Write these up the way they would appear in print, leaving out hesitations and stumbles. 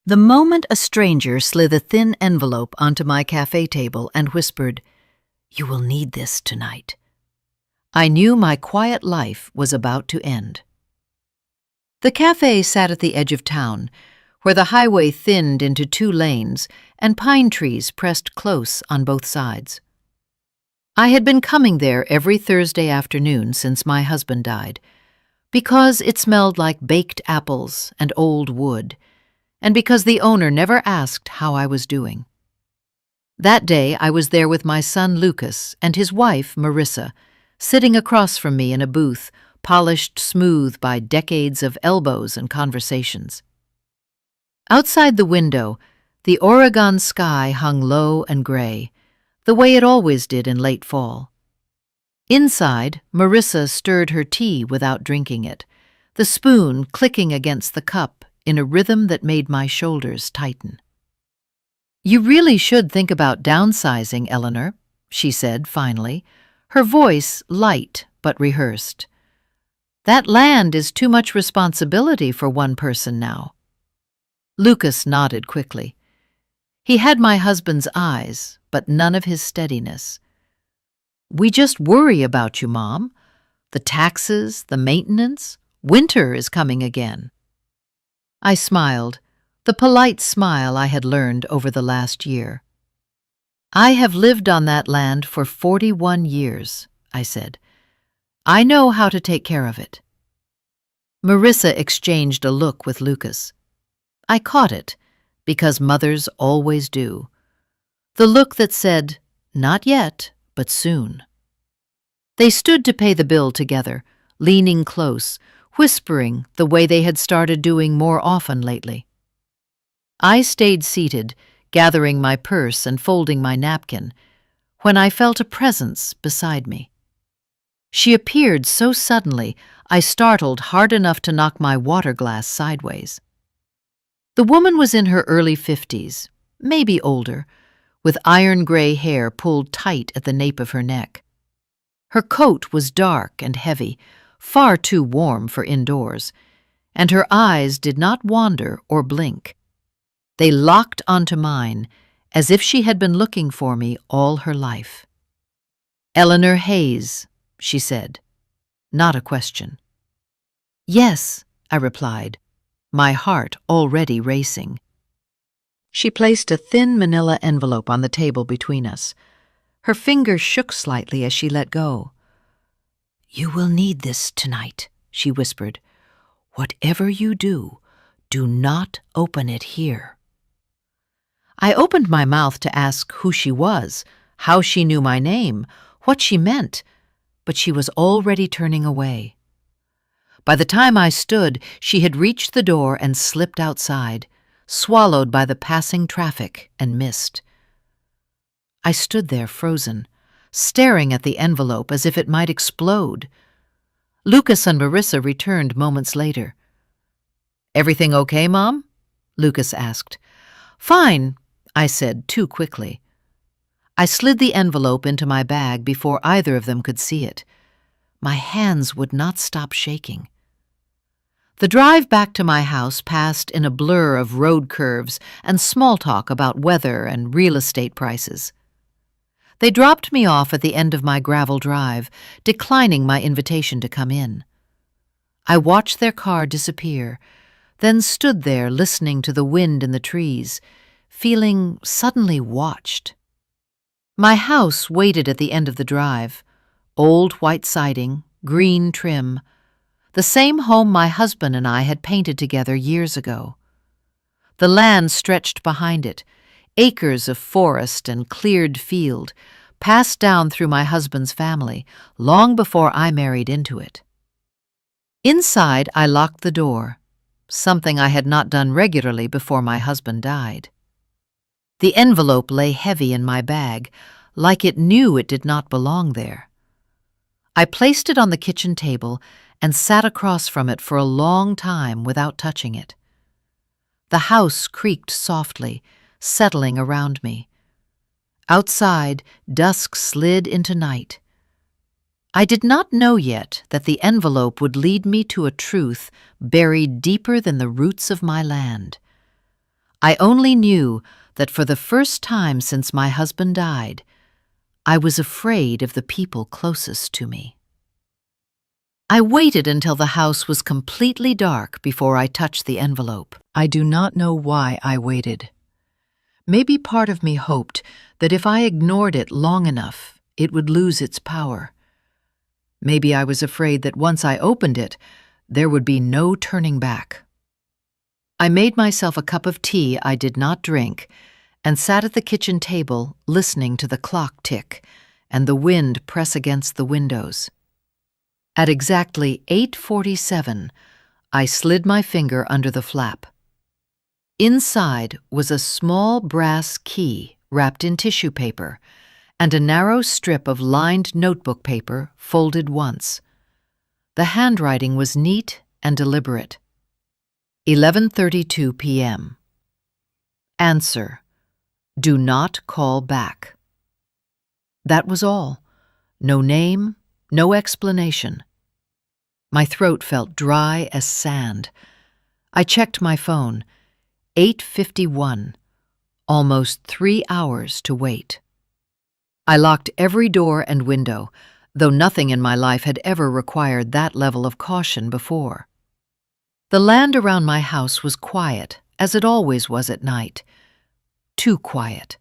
The moment a stranger slid a thin envelope onto my cafe table and whispered, "You will need this tonight," I knew my quiet life was about to end. The cafe sat at the edge of town, where the highway thinned into two lanes and pine trees pressed close on both sides. I had been coming there every Thursday afternoon since my husband died, because it smelled like baked apples and old wood, and because the owner never asked how I was doing. That day I was there with my son Lucas and his wife Marissa, sitting across from me in a booth polished smooth by decades of elbows and conversations. Outside the window, the Oregon sky hung low and gray, the way it always did in late fall. Inside, Marissa stirred her tea without drinking it, the spoon clicking against the cup in a rhythm that made my shoulders tighten. "You really should think about downsizing, Eleanor," she said finally, her voice light but rehearsed. "That land is too much responsibility for one person now." Lucas nodded quickly. He had my husband's eyes, but none of his steadiness. "We just worry about you, Mom. The taxes, the maintenance. Winter is coming again." I smiled, the polite smile I had learned over the last year. "I have lived on that land for 41 years, I said. "I know how to take care of it." Marissa exchanged a look with Lucas. I caught it, because mothers always do. The look that said, "Not yet, but soon." They stood to pay the bill together, leaning close, whispering the way they had started doing more often lately. I stayed seated, gathering my purse and folding my napkin, when I felt a presence beside me. She appeared so suddenly, I startled hard enough to knock my water glass sideways. The woman was in her early 50s, maybe older, with iron-gray hair pulled tight at the nape of her neck. Her coat was dark and heavy, far too warm for indoors, and her eyes did not wander or blink. They locked onto mine, as if she had been looking for me all her life. "Eleanor Hayes," she said, not a question. "Yes," I replied, my heart already racing. She placed a thin manila envelope on the table between us. Her fingers shook slightly as she let go. "You will need this tonight," she whispered. "Whatever you do, do not open it here." I opened my mouth to ask who she was, how she knew my name, what she meant, but she was already turning away. By the time I stood, she had reached the door and slipped outside, swallowed by the passing traffic and mist. I stood there frozen, staring at the envelope as if it might explode. Lucas and Marissa returned moments later. "Everything okay, Mom?" Lucas asked. "Fine," I said too quickly. I slid the envelope into my bag before either of them could see it. My hands would not stop shaking. The drive back to my house passed in a blur of road curves and small talk about weather and real estate prices. They dropped me off at the end of my gravel drive, declining my invitation to come in. I watched their car disappear, then stood there listening to the wind in the trees, feeling suddenly watched. My house waited at the end of the drive, old white siding, green trim, the same home my husband and I had painted together years ago. The land stretched behind it, acres of forest and cleared field, passed down through my husband's family long before I married into it. Inside, I locked the door, something I had not done regularly before my husband died. The envelope lay heavy in my bag, like it knew it did not belong there. I placed it on the kitchen table and sat across from it for a long time without touching it. The house creaked softly, settling around me. Outside, dusk slid into night. I did not know yet that the envelope would lead me to a truth buried deeper than the roots of my land. I only knew that for the first time since my husband died, I was afraid of the people closest to me. I waited until the house was completely dark before I touched the envelope. I do not know why I waited. Maybe part of me hoped that if I ignored it long enough, it would lose its power. Maybe I was afraid that once I opened it, there would be no turning back. I made myself a cup of tea I did not drink and sat at the kitchen table listening to the clock tick and the wind press against the windows. At exactly 8:47, I slid my finger under the flap. Inside was a small brass key wrapped in tissue paper and a narrow strip of lined notebook paper folded once. The handwriting was neat and deliberate. 11:32 p.m. Answer: do not call back. That was all. No name, no explanation. My throat felt dry as sand. I checked my phone. 8:51. Almost 3 hours to wait. I locked every door and window, though nothing in my life had ever required that level of caution before. The land around my house was quiet, as it always was at night. Too quiet.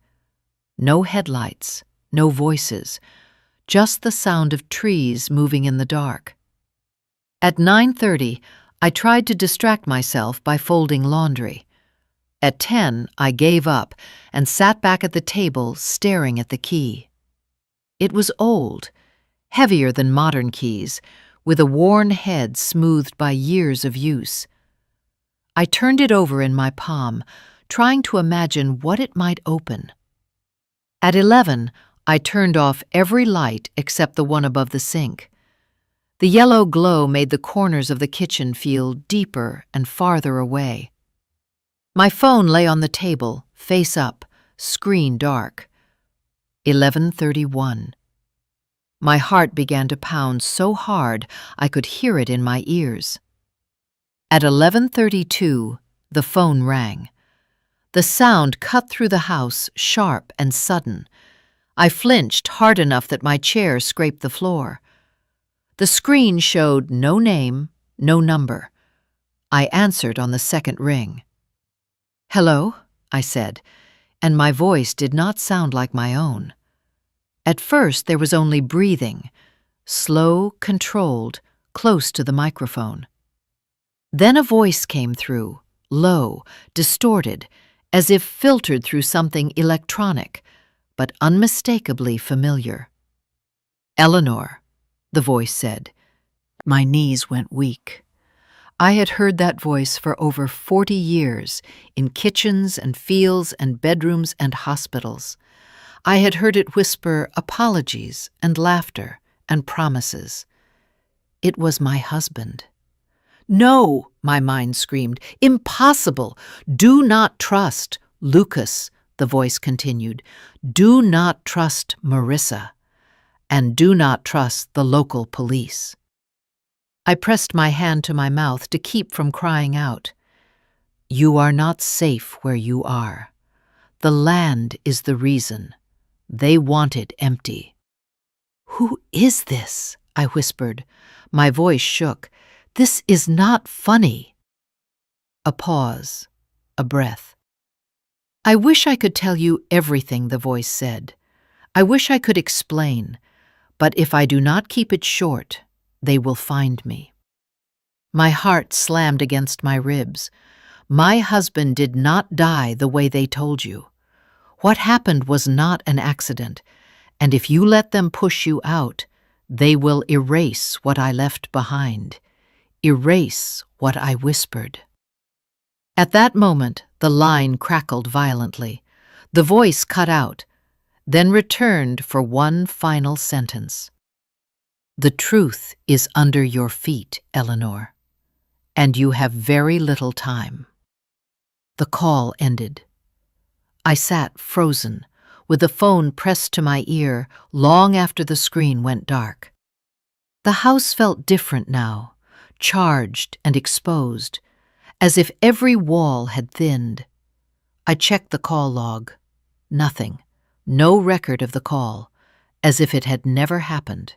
No headlights, no voices, just the sound of trees moving in the dark. At 9:30, I tried to distract myself by folding laundry. At 10, I gave up and sat back at the table staring at the key. It was old, heavier than modern keys, with a worn head smoothed by years of use. I turned it over in my palm, trying to imagine what it might open. At 11, I turned off every light except the one above the sink. The yellow glow made the corners of the kitchen feel deeper and farther away. My phone lay on the table, face up, screen dark. 11:31. My heart began to pound so hard I could hear it in my ears. At 11:32, the phone rang. The sound cut through the house, sharp and sudden. I flinched hard enough that my chair scraped the floor. The screen showed no name, no number. I answered on the second ring. "Hello," I said, and my voice did not sound like my own. At first there was only breathing, slow, controlled, close to the microphone. Then a voice came through, low, distorted, as if filtered through something electronic, but unmistakably familiar. "Eleanor," the voice said. My knees went weak. I had heard that voice for over 40 years, in kitchens and fields and bedrooms and hospitals. I had heard it whisper apologies and laughter and promises. It was my husband. "No," my mind screamed. "Impossible! Do not trust Lucas," the voice continued. "Do not trust Marissa. And do not trust the local police." I pressed my hand to my mouth to keep from crying out. "You are not safe where you are. The land is the reason. They want it empty." "Who is this?" I whispered. My voice shook. "This is not funny." A pause, a breath. "I wish I could tell you everything," the voice said. "I wish I could explain, but if I do not keep it short, they will find me." My heart slammed against my ribs. My husband did not die the way they told you. What happened was not an accident, and if you let them push you out, they will erase what I left behind, erase what I whispered. At that moment, the line crackled violently. The voice cut out, then returned for one final sentence. "The truth is under your feet, Eleanor, and you have very little time." The call ended. I sat frozen, with the phone pressed to my ear long after the screen went dark. The house felt different now, charged and exposed, as if every wall had thinned. I checked the call log. Nothing. No record of the call, as if it had never happened.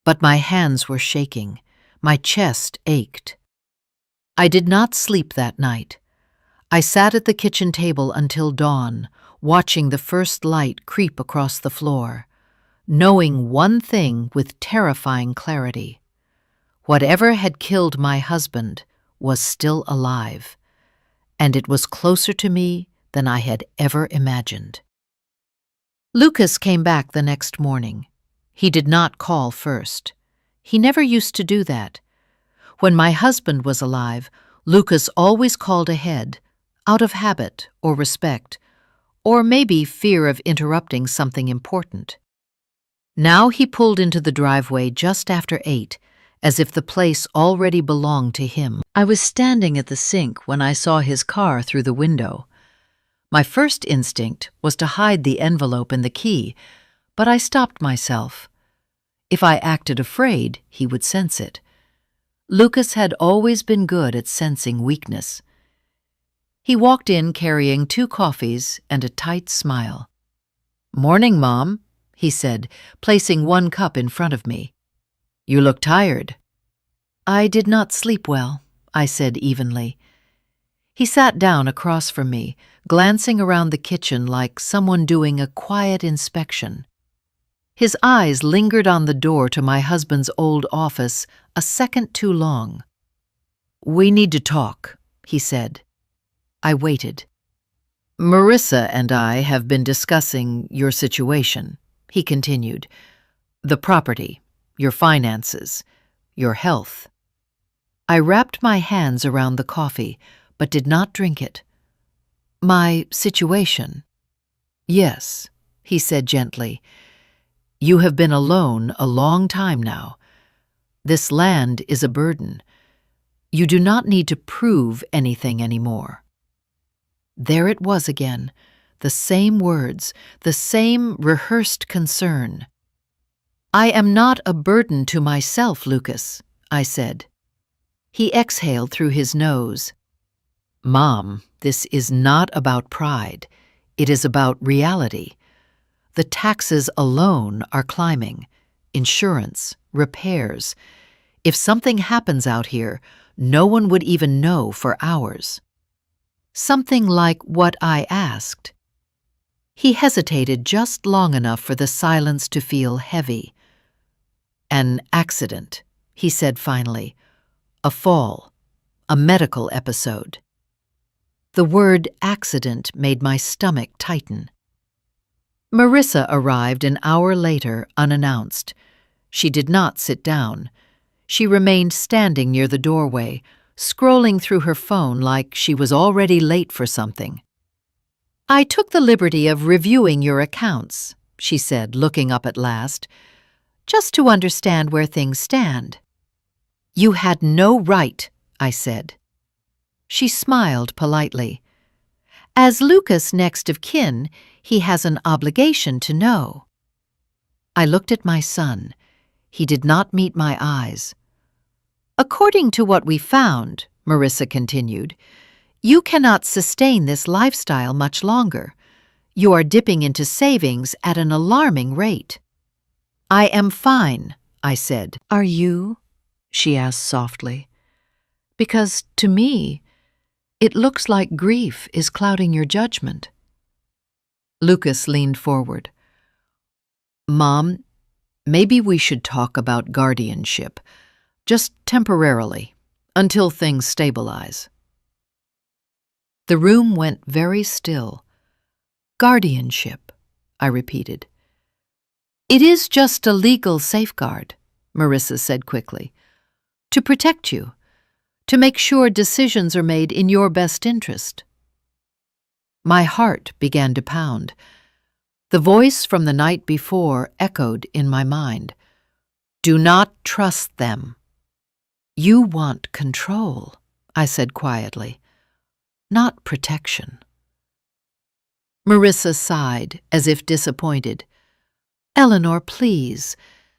But my hands were shaking. My chest ached. I did not sleep that night. I sat at the kitchen table until dawn, watching the first light creep across the floor, knowing one thing with terrifying clarity. Whatever had killed my husband was still alive, and it was closer to me than I had ever imagined. Lucas came back the next morning. He did not call first. He never used to do that. When my husband was alive, Lucas always called ahead, out of habit or respect, or maybe fear of interrupting something important. Now he pulled into the driveway just after 8, as if the place already belonged to him. I was standing at the sink when I saw his car through the window. My first instinct was to hide the envelope and the key, but I stopped myself. If I acted afraid, he would sense it. Lucas had always been good at sensing weakness. He walked in carrying 2 coffees and a tight smile. "Morning, Mom," he said, placing 1 cup in front of me. "You look tired." "I did not sleep well," I said evenly. He sat down across from me, glancing around the kitchen like someone doing a quiet inspection. His eyes lingered on the door to my husband's old office a second too long. "We need to talk," he said. I waited. "Marissa and I have been discussing your situation," he continued. "The property, your finances, your health." I wrapped my hands around the coffee, but did not drink it. "My situation?" "Yes," he said gently. "You have been alone a long time now. This land is a burden. You do not need to prove anything anymore." There it was again, the same words, the same rehearsed concern. "I am not a burden to myself, Lucas," I said. He exhaled through his nose. "Mom, this is not about pride. It is about reality. The taxes alone are climbing. Insurance, repairs. If something happens out here, no one would even know for hours." Something like what I asked. He hesitated just long enough for the silence to feel heavy. "An accident," he said finally. "A fall. A medical episode." The word accident made my stomach tighten. Marissa arrived an hour later unannounced. She did not sit down. She remained standing near the doorway, scrolling through her phone like she was already late for something. "I took the liberty of reviewing your accounts," she said, looking up at last, "just to understand where things stand." "You had no right," I said. She smiled politely. "As Lucas' next of kin, he has an obligation to know." I looked at my son. He did not meet my eyes. "According to what we found," Marissa continued, "you cannot sustain this lifestyle much longer. You are dipping into savings at an alarming rate." "I am fine," I said. "Are you?" she asked softly. "Because to me, it looks like grief is clouding your judgment." Lucas leaned forward. "Mom, maybe we should talk about guardianship. Just temporarily, until things stabilize." The room went very still. "Guardianship," I repeated. "It is just a legal safeguard," Marissa said quickly. "To protect you, to make sure decisions are made in your best interest." My heart began to pound. The voice from the night before echoed in my mind. "Do not trust them." "You want control," I said quietly, "not protection." Marissa sighed, as if disappointed. "Eleanor, please,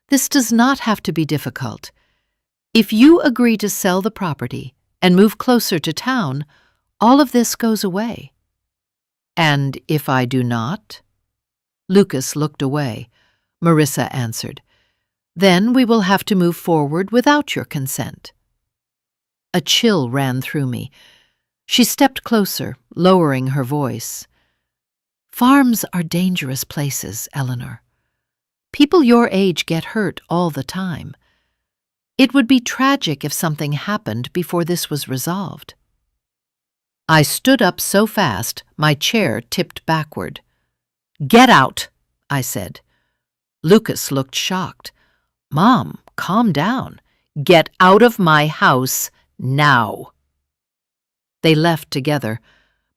this does not have to be difficult. If you agree to sell the property and move closer to town, all of this goes away." And if I do not? Lucas looked away. Marissa answered, Then we will have to move forward without your consent. A chill ran through me. She stepped closer, lowering her voice. Farms are dangerous places, Eleanor. People your age get hurt all the time. It would be tragic if something happened before this was resolved. I stood up so fast, my chair tipped backward. Get out, I said. Lucas looked shocked. Mom, calm down. Get out of my house now. They left together,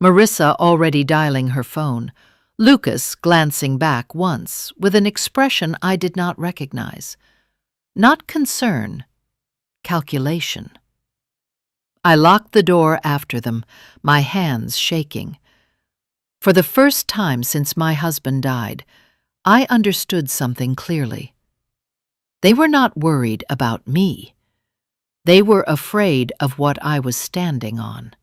Marissa already dialing her phone, Lucas glancing back once with an expression I did not recognize. Not concern, calculation. I locked the door after them, my hands shaking. For the first time since my husband died, I understood something clearly. They were not worried about me. They were afraid of what I was standing on.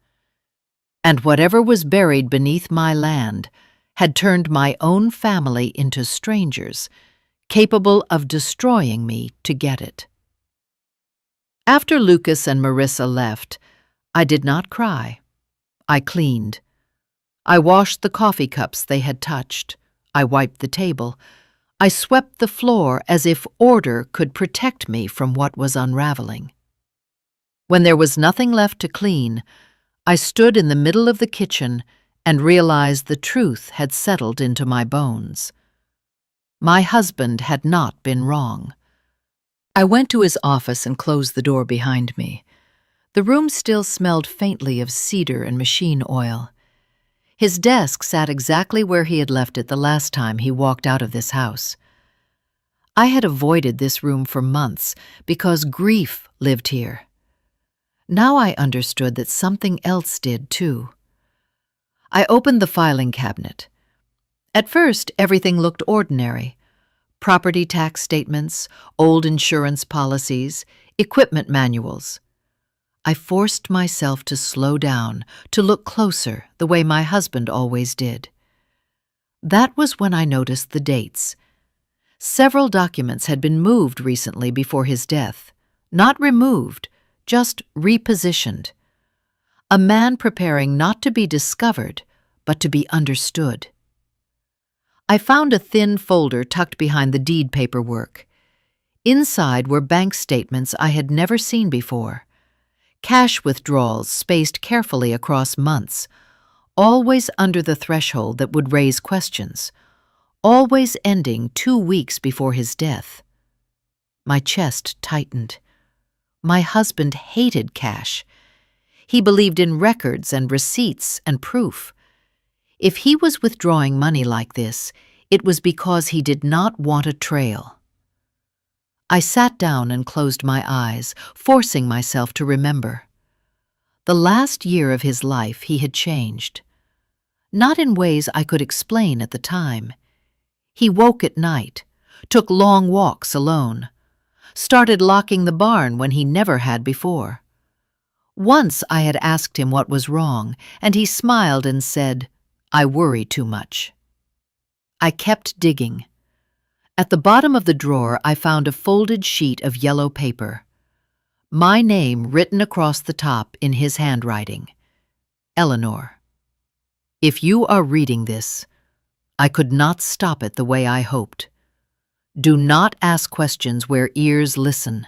And whatever was buried beneath my land had turned my own family into strangers, capable of destroying me to get it. After Lucas and Marissa left, I did not cry. I cleaned. I washed the coffee cups they had touched. I wiped the table. I swept the floor as if order could protect me from what was unraveling. When there was nothing left to clean, I stood in the middle of the kitchen and realized the truth had settled into my bones. My husband had not been wrong. I went to his office and closed the door behind me. The room still smelled faintly of cedar and machine oil. His desk sat exactly where he had left it the last time he walked out of this house. I had avoided this room for months because grief lived here. Now I understood that something else did too. I opened the filing cabinet. At first, everything looked ordinary. Property tax statements, old insurance policies, equipment manuals. I forced myself to slow down, to look closer, the way my husband always did. That was when I noticed the dates. Several documents had been moved recently before his death. Not removed, just repositioned. A man preparing not to be discovered, but to be understood. I found a thin folder tucked behind the deed paperwork. Inside were bank statements I had never seen before. Cash withdrawals spaced carefully across months, always under the threshold that would raise questions, always ending 2 weeks before his death. My chest tightened. My husband hated cash. He believed in records and receipts and proof. If he was withdrawing money like this, it was because he did not want a trail. I sat down and closed my eyes, forcing myself to remember. The last year of his life he had changed. Not in ways I could explain at the time. He woke at night, took long walks alone, started locking the barn when he never had before. Once I had asked him what was wrong, and he smiled and said, "I worry too much." I kept digging. At the bottom of the drawer, I found a folded sheet of yellow paper. My name written across the top in his handwriting. Eleanor. If you are reading this, I could not stop it the way I hoped. Do not ask questions where ears listen.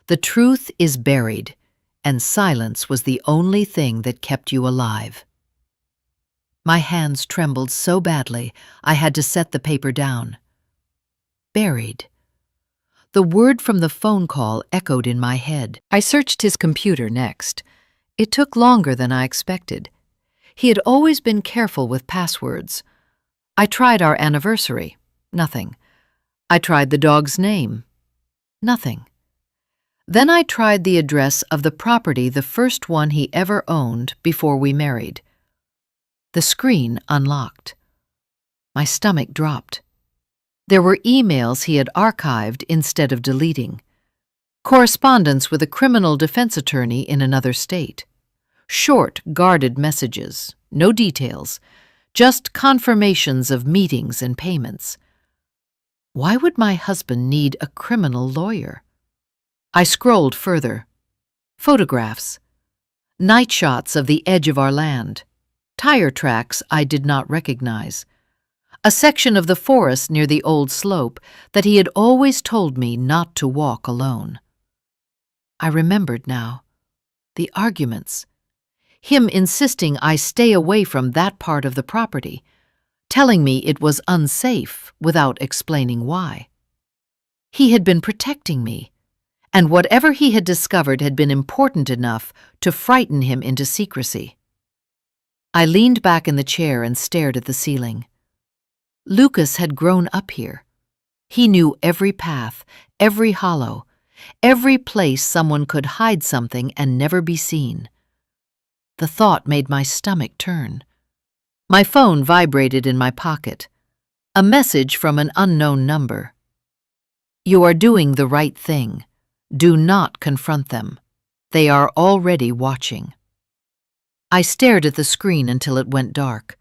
The truth is buried, and silence was the only thing that kept you alive. My hands trembled so badly, I had to set the paper down. Buried. The word from the phone call echoed in my head. I searched his computer next. It took longer than I expected. He had always been careful with passwords. I tried our anniversary. Nothing. I tried the dog's name. Nothing. Then I tried the address of the property, the first one he ever owned before we married. The screen unlocked. My stomach dropped. There were emails he had archived instead of deleting. Correspondence with a criminal defense attorney in another state. Short, guarded messages, no details, just confirmations of meetings and payments. Why would my husband need a criminal lawyer? I scrolled further. Photographs. Night shots of the edge of our land. Tire tracks I did not recognize. A section of the forest near the old slope that he had always told me not to walk alone. I remembered now. The arguments. Him insisting I stay away from that part of the property, telling me it was unsafe without explaining why. He had been protecting me, and whatever he had discovered had been important enough to frighten him into secrecy. I leaned back in the chair and stared at the ceiling. Lucas had grown up here. He knew every path, every hollow, every place someone could hide something and never be seen. The thought made my stomach turn. My phone vibrated in my pocket. A message from an unknown number. You are doing the right thing. Do not confront them. They are already watching. I stared at the screen until it went dark.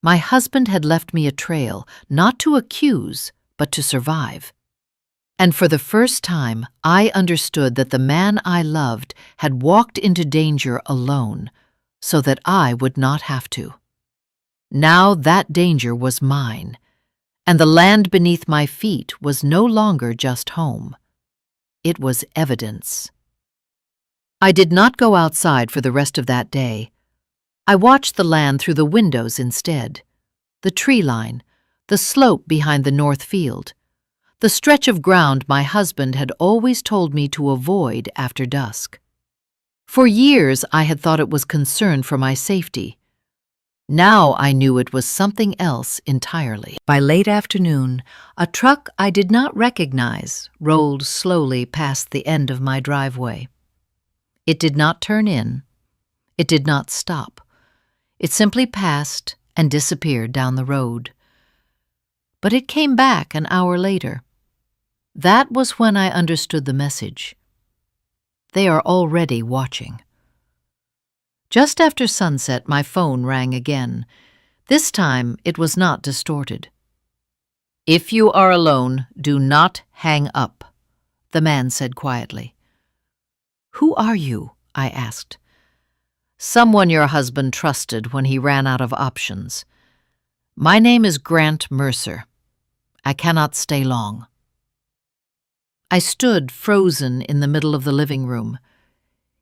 My husband had left me a trail, not to accuse, but to survive. And for the first time, I understood that the man I loved had walked into danger alone, so that I would not have to. Now that danger was mine, and the land beneath my feet was no longer just home. It was evidence. I did not go outside for the rest of that day. I watched the land through the windows instead. The tree line, the slope behind the north field, the stretch of ground my husband had always told me to avoid after dusk. For years I had thought it was concern for my safety. Now I knew it was something else entirely. By late afternoon, a truck I did not recognize rolled slowly past the end of my driveway. It did not turn in. It did not stop. It simply passed and disappeared down the road. But it came back an hour later. That was when I understood the message. They are already watching. Just after sunset, my phone rang again. This time, it was not distorted. If you are alone, do not hang up, the man said quietly. Who are you? I asked. Someone your husband trusted when he ran out of options. My name is Grant Mercer. I cannot stay long. I stood frozen in the middle of the living room.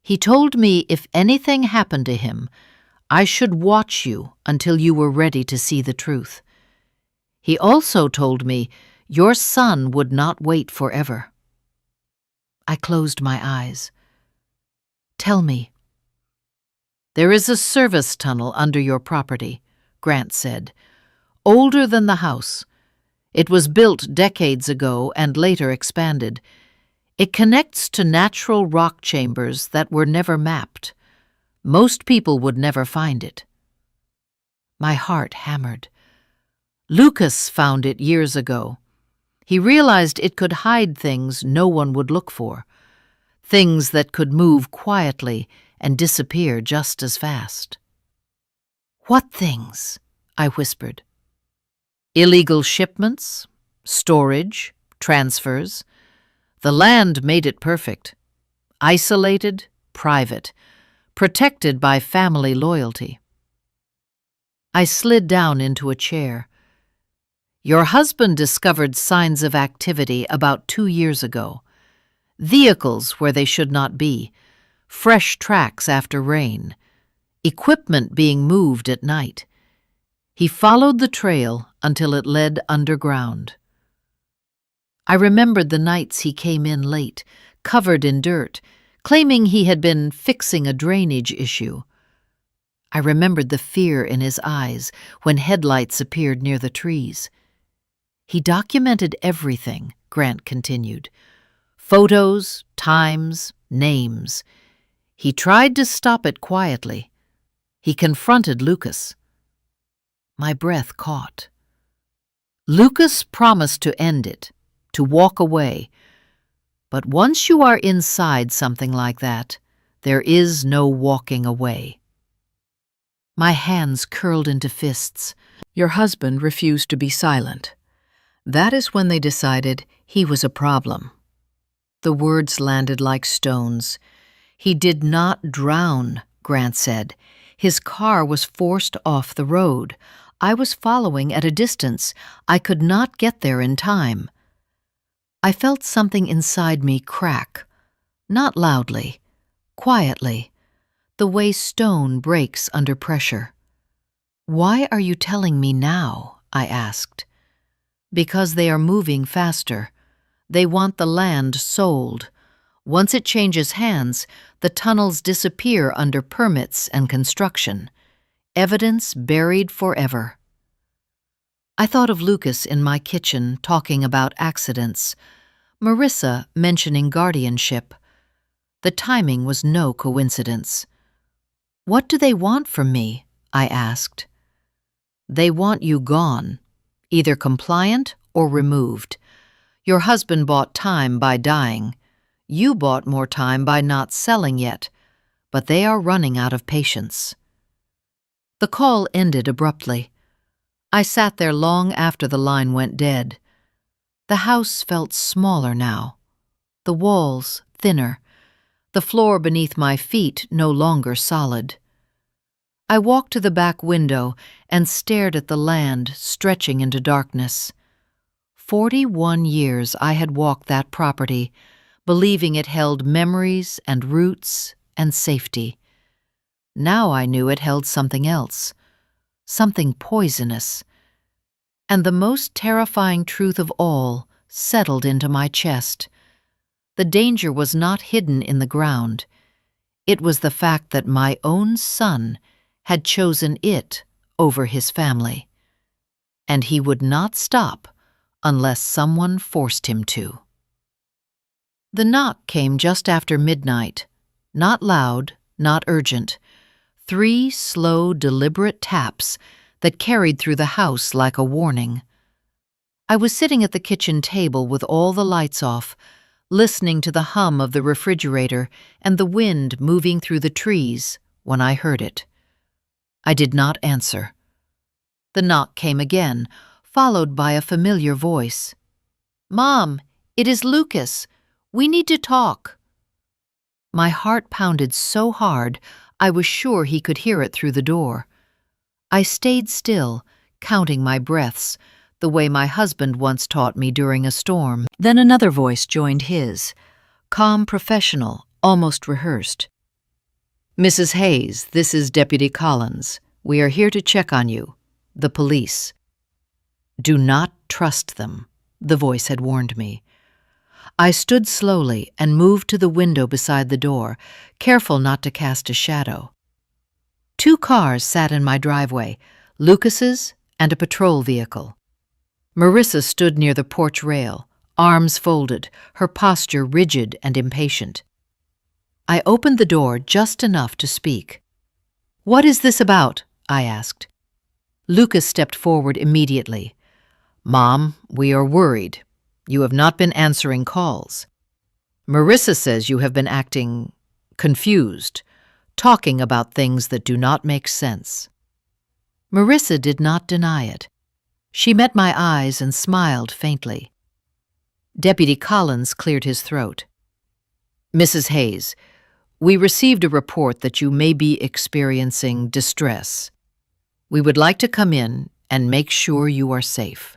He told me if anything happened to him, I should watch you until you were ready to see the truth. He also told me your son would not wait forever. I closed my eyes. Tell me. There is a service tunnel under your property, Grant said, older than the house. It was built decades ago and later expanded. It connects to natural rock chambers that were never mapped. Most people would never find it. My heart hammered. Lucas found it years ago. He realized it could hide things no one would look for, things that could move quietly and disappear just as fast. What things? I whispered. Illegal shipments, storage, transfers. The land made it perfect. Isolated, private, protected by family loyalty. I slid down into a chair. Your husband discovered signs of activity about 2 years ago. Vehicles where they should not be, fresh tracks after rain, equipment being moved at night. He followed the trail until it led underground. I remembered the nights he came in late, covered in dirt, claiming he had been fixing a drainage issue. I remembered the fear in his eyes when headlights appeared near the trees. He documented everything, Grant continued. Photos, times, names. He tried to stop it quietly. He confronted Lucas. My breath caught. Lucas promised to end it, to walk away. But once you are inside something like that, there is no walking away. My hands curled into fists. Your husband refused to be silent. That is when they decided he was a problem. The words landed like stones. He did not drown, Grant said. His car was forced off the road. I was following at a distance. I could not get there in time. I felt something inside me crack. Not loudly, quietly, the way stone breaks under pressure. "Why are you telling me now?" I asked. "Because they are moving faster. They want the land sold. Once it changes hands, the tunnels disappear under permits and construction. Evidence buried forever." I thought of Lucas in my kitchen talking about accidents, Marissa mentioning guardianship. The timing was no coincidence. "What do they want from me?" I asked. "They want you gone, either compliant or removed. Your husband bought time by dying. You bought more time by not selling yet, but they are running out of patience." The call ended abruptly. I sat there long after the line went dead. The house felt smaller now, the walls thinner, the floor beneath my feet no longer solid. I walked to the back window and stared at the land stretching into darkness. 41 years I had walked that property, believing it held memories and roots and safety. Now I knew it held something else, something poisonous. And the most terrifying truth of all settled into my chest. The danger was not hidden in the ground. It was the fact that my own son had chosen it over his family. And he would not stop unless someone forced him to. The knock came just after midnight. Not loud, not urgent. 3 slow, deliberate taps that carried through the house like a warning. I was sitting at the kitchen table with all the lights off, listening to the hum of the refrigerator and the wind moving through the trees when I heard it. I did not answer. The knock came again, followed by a familiar voice. "Mom, it is Lucas. We need to talk." My heart pounded so hard I was sure he could hear it through the door. I stayed still, counting my breaths, the way my husband once taught me during a storm. Then another voice joined his, calm, professional, almost rehearsed. "Mrs. Hayes, this is Deputy Collins. We are here to check on you. The police." "Do not trust them," the voice had warned me. I stood slowly and moved to the window beside the door, careful not to cast a shadow. 2 cars sat in my driveway, Lucas's and a patrol vehicle. Marissa stood near the porch rail, arms folded, her posture rigid and impatient. I opened the door just enough to speak. "What is this about?" I asked. Lucas stepped forward immediately. "Mom, we are worried. You have not been answering calls. Marissa says you have been acting confused, talking about things that do not make sense." Marissa did not deny it. She met my eyes and smiled faintly. Deputy Collins cleared his throat. "Mrs. Hayes, we received a report that you may be experiencing distress. We would like to come in and make sure you are safe."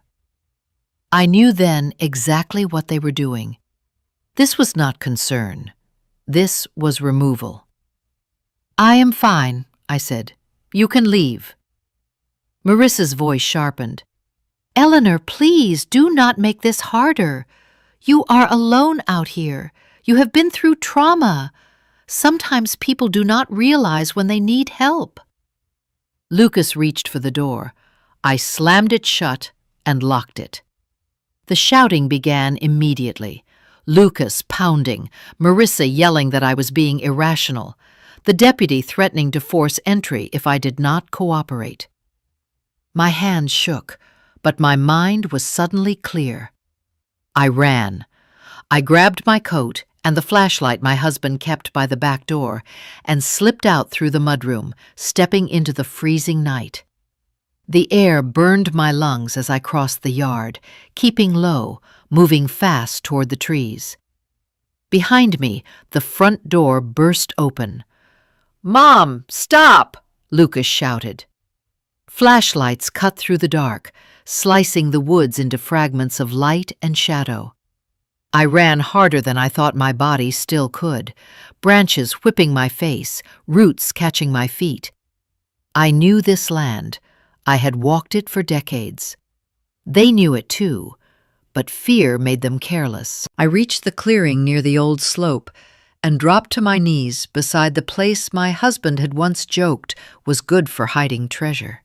I knew then exactly what they were doing. This was not concern. This was removal. "I am fine," I said. "You can leave." Marissa's voice sharpened. "Eleanor, please do not make this harder. You are alone out here. You have been through trauma. Sometimes people do not realize when they need help." Lucas reached for the door. I slammed it shut and locked it. The shouting began immediately. Lucas pounding, Marissa yelling that I was being irrational, the deputy threatening to force entry if I did not cooperate. My hands shook, but my mind was suddenly clear. I ran. I grabbed my coat and the flashlight my husband kept by the back door, and slipped out through the mudroom, stepping into the freezing night. The air burned my lungs as I crossed the yard, keeping low, moving fast toward the trees. Behind me, the front door burst open. "Mom, stop!" Lucas shouted. Flashlights cut through the dark, slicing the woods into fragments of light and shadow. I ran harder than I thought my body still could, branches whipping my face, roots catching my feet. I knew this land. I had walked it for decades. They knew it too, but fear made them careless. I reached the clearing near the old slope and dropped to my knees beside the place my husband had once joked was good for hiding treasure.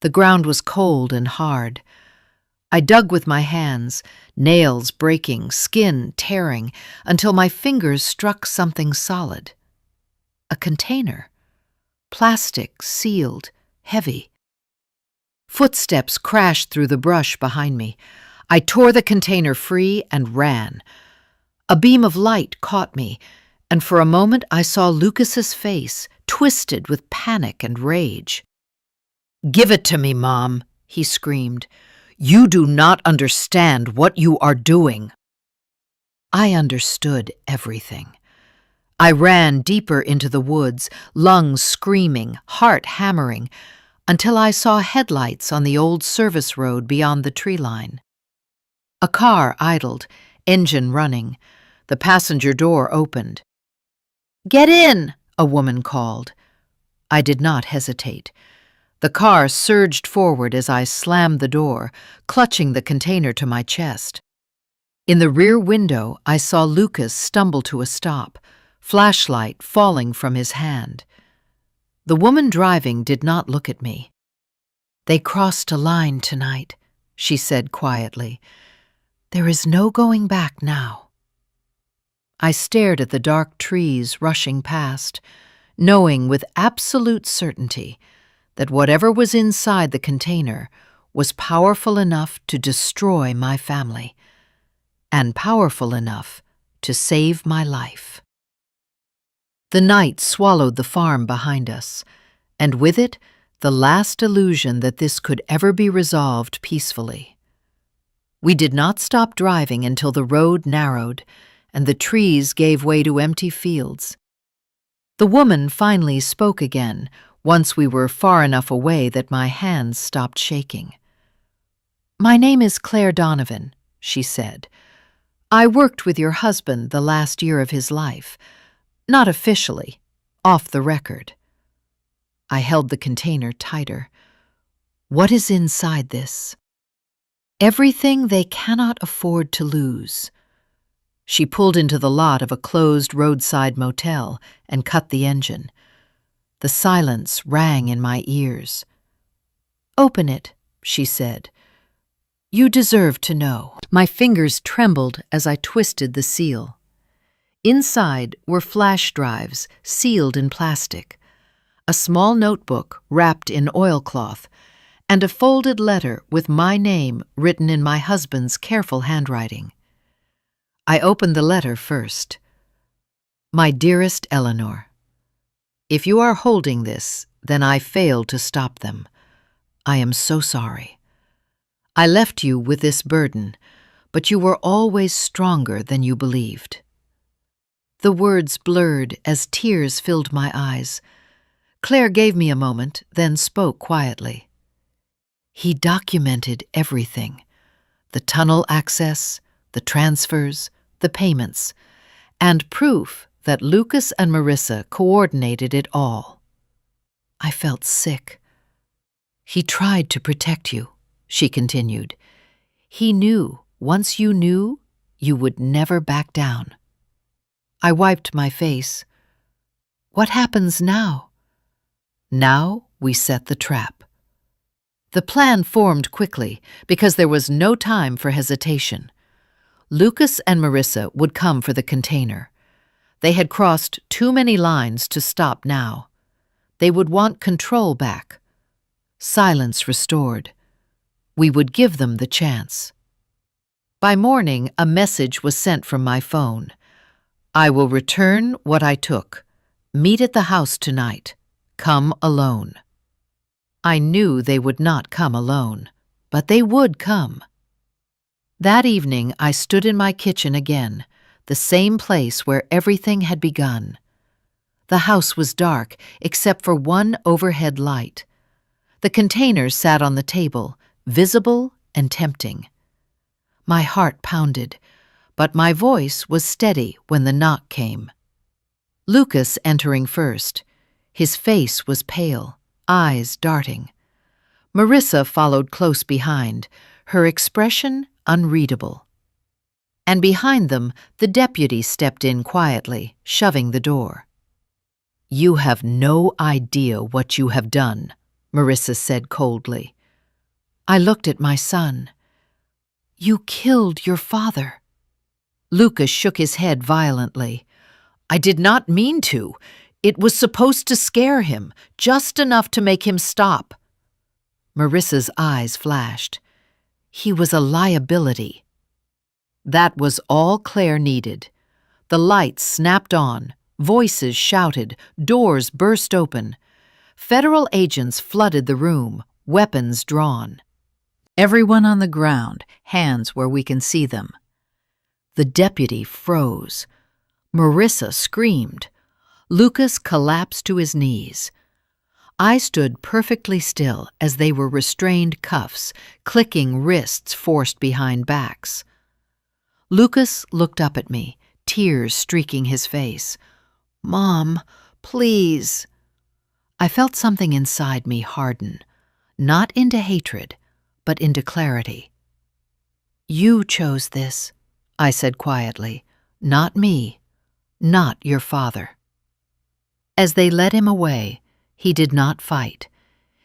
The ground was cold and hard. I dug with my hands, nails breaking, skin tearing, until my fingers struck something solid. A container. Plastic, sealed, heavy. Footsteps crashed through the brush behind me. I tore the container free and ran. A beam of light caught me, and for a moment I saw Lucas's face, twisted with panic and rage. "Give it to me, Mom," he screamed. "You do not understand what you are doing." I understood everything. I ran deeper into the woods, lungs screaming, heart hammering, until I saw headlights on the old service road beyond the tree line. A car idled, engine running. The passenger door opened. "Get in!" a woman called. I did not hesitate. The car surged forward as I slammed the door, clutching the container to my chest. In the rear window, I saw Lucas stumble to a stop, flashlight falling from his hand. The woman driving did not look at me. "They crossed a line tonight," she said quietly. "There is no going back now." I stared at the dark trees rushing past, knowing with absolute certainty that whatever was inside the container was powerful enough to destroy my family, and powerful enough to save my life. The night swallowed the farm behind us, and with it, the last illusion that this could ever be resolved peacefully. We did not stop driving until the road narrowed, and the trees gave way to empty fields. The woman finally spoke again, once we were far enough away that my hands stopped shaking. "My name is Claire Donovan," she said. "I worked with your husband the last year of his life. Not officially, off the record." I held the container tighter. "What is inside this?" "Everything they cannot afford to lose." She pulled into the lot of a closed roadside motel and cut the engine. The silence rang in my ears. "Open it," she said. "You deserve to know." My fingers trembled as I twisted the seal. Inside were flash drives sealed in plastic, a small notebook wrapped in oilcloth, and a folded letter with my name written in my husband's careful handwriting. I opened the letter first. "My dearest Eleanor, if you are holding this, then I failed to stop them. I am so sorry. I left you with this burden, but you were always stronger than you believed." The words blurred as tears filled my eyes. Claire gave me a moment, then spoke quietly. "He documented everything: the tunnel access, the transfers, the payments, and proof that Lucas and Marissa coordinated it all." I felt sick. "He tried to protect you," she continued. "He knew once you knew, you would never back down." I wiped my face. "What happens now?" "Now we set the trap." The plan formed quickly because there was no time for hesitation. Lucas and Marissa would come for the container. They had crossed too many lines to stop now. They would want control back. Silence restored. We would give them the chance. By morning, a message was sent from my phone. I will return what I took. Meet at the house tonight. Come alone. I knew they would not come alone, but they would come. That evening I stood in my kitchen again, the same place where everything had begun. The house was dark except for one overhead light. The containers sat on the table, visible and tempting. My heart pounded, but my voice was steady when the knock came. Lucas entering first. His face was pale, eyes darting. Marissa followed close behind, her expression unreadable. And behind them, the deputy stepped in quietly, shoving the door. "You have no idea what you have done," Marissa said coldly. I looked at my son. "You killed your father." Lucas shook his head violently. "I did not mean to. It was supposed to scare him, just enough to make him stop." Marissa's eyes flashed. "He was a liability." That was all Claire needed. The lights snapped on, voices shouted, doors burst open. Federal agents flooded the room, weapons drawn. Everyone on the ground, hands where we can see them. The deputy froze. Marissa screamed. Lucas collapsed to his knees. I stood perfectly still as they were restrained cuffs, clicking wrists forced behind backs. Lucas looked up at me, tears streaking his face. "Mom, please." I felt something inside me harden, not into hatred, but into clarity. "You chose this," I said quietly, "not me, not your father." As they led him away, he did not fight.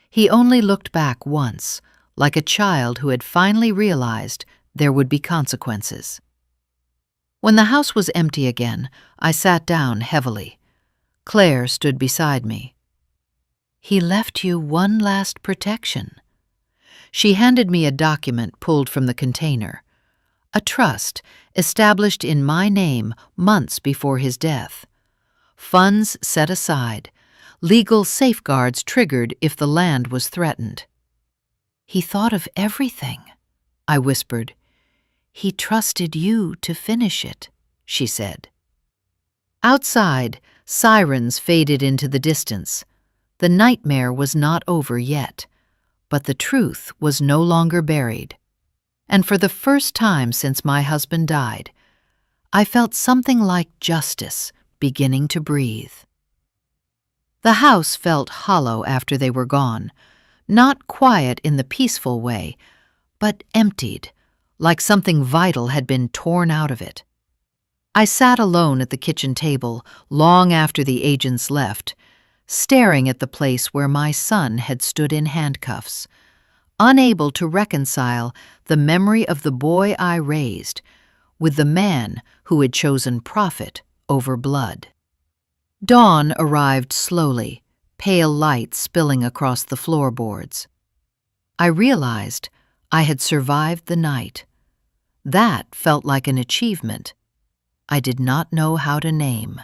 He only looked back once, like a child who had finally realized there would be consequences. When the house was empty again, I sat down heavily. Claire stood beside me. "He left you one last protection." She handed me a document pulled from the container. A trust established in my name months before his death. Funds set aside, legal safeguards triggered if the land was threatened. "He thought of everything," I whispered. "He trusted you to finish it," she said. Outside, sirens faded into the distance. The nightmare was not over yet, but the truth was no longer buried. And for the first time since my husband died, I felt something like justice beginning to breathe. The house felt hollow after they were gone, not quiet in the peaceful way, but emptied, like something vital had been torn out of it. I sat alone at the kitchen table long after the agents left, staring at the place where my son had stood in handcuffs, unable to reconcile the memory of the boy I raised with the man who had chosen profit over blood. Dawn arrived slowly, pale light spilling across the floorboards. I realized I had survived the night. That felt like an achievement I did not know how to name.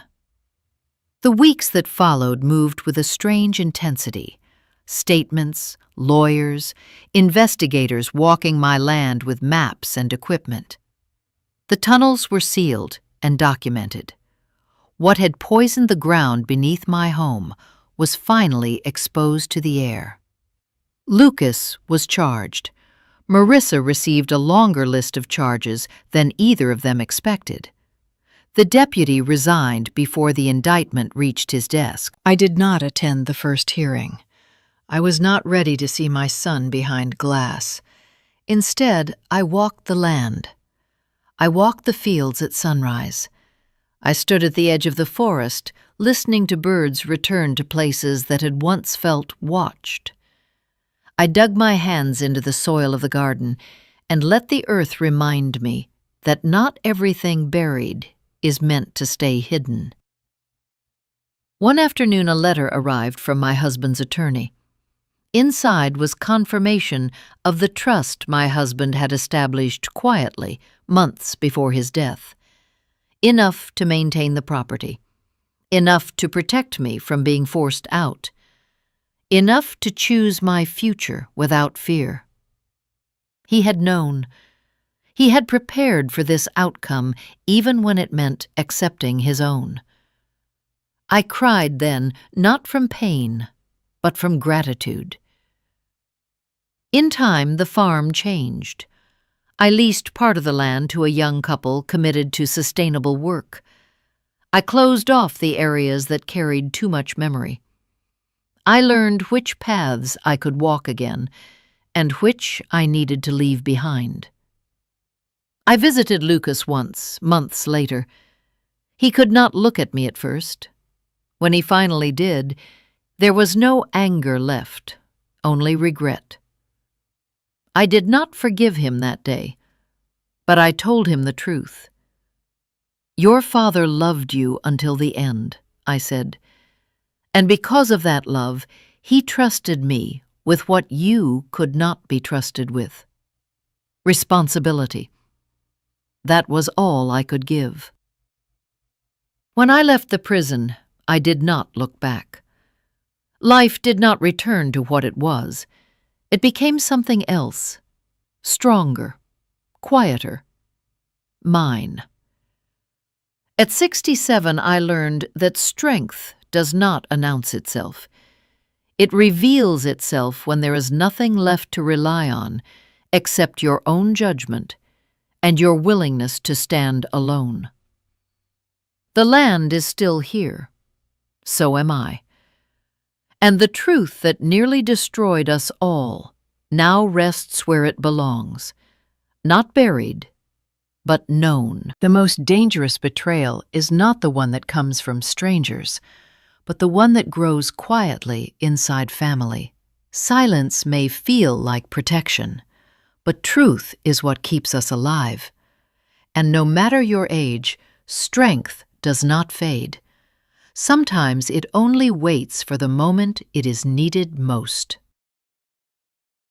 The weeks that followed moved with a strange intensity. Statements, lawyers, investigators walking my land with maps and equipment. The tunnels were sealed and documented. What had poisoned the ground beneath my home was finally exposed to the air. Lucas was charged. Marissa received a longer list of charges than either of them expected. The deputy resigned before the indictment reached his desk. I did not attend the first hearing. I was not ready to see my son behind glass. Instead, I walked the land. I walked the fields at sunrise. I stood at the edge of the forest, listening to birds return to places that had once felt watched. I dug my hands into the soil of the garden and let the earth remind me that not everything buried is meant to stay hidden. One afternoon, a letter arrived from my husband's attorney. Inside was confirmation of the trust my husband had established quietly months before his death. enough to maintain the property, enough to protect me from being forced out, enough to choose my future without fear. He had known. He had prepared for this outcome even when it meant accepting his own. I cried then, not from pain, but from gratitude. In time, the farm changed. I leased part of the land to a young couple committed to sustainable work. I closed off the areas that carried too much memory. I learned which paths I could walk again and which I needed to leave behind. I visited Lucas once, months later. He could not look at me at first. When he finally did, there was no anger left, only regret. I did not forgive him that day, but I told him the truth. "Your father loved you until the end," I said, "and because of that love, he trusted me with what you could not be trusted with. Responsibility. That was all I could give." When I left the prison, I did not look back. Life did not return to what it was. It became something else, stronger, quieter, mine. At 67, I learned that strength does not announce itself. It reveals itself when there is nothing left to rely on except your own judgment and your willingness to stand alone. The land is still here. So am I. And the truth that nearly destroyed us all now rests where it belongs, not buried, but known. The most dangerous betrayal is not the one that comes from strangers, but the one that grows quietly inside family. Silence may feel like protection, but truth is what keeps us alive. And no matter your age, strength does not fade. Sometimes it only waits for the moment it is needed most.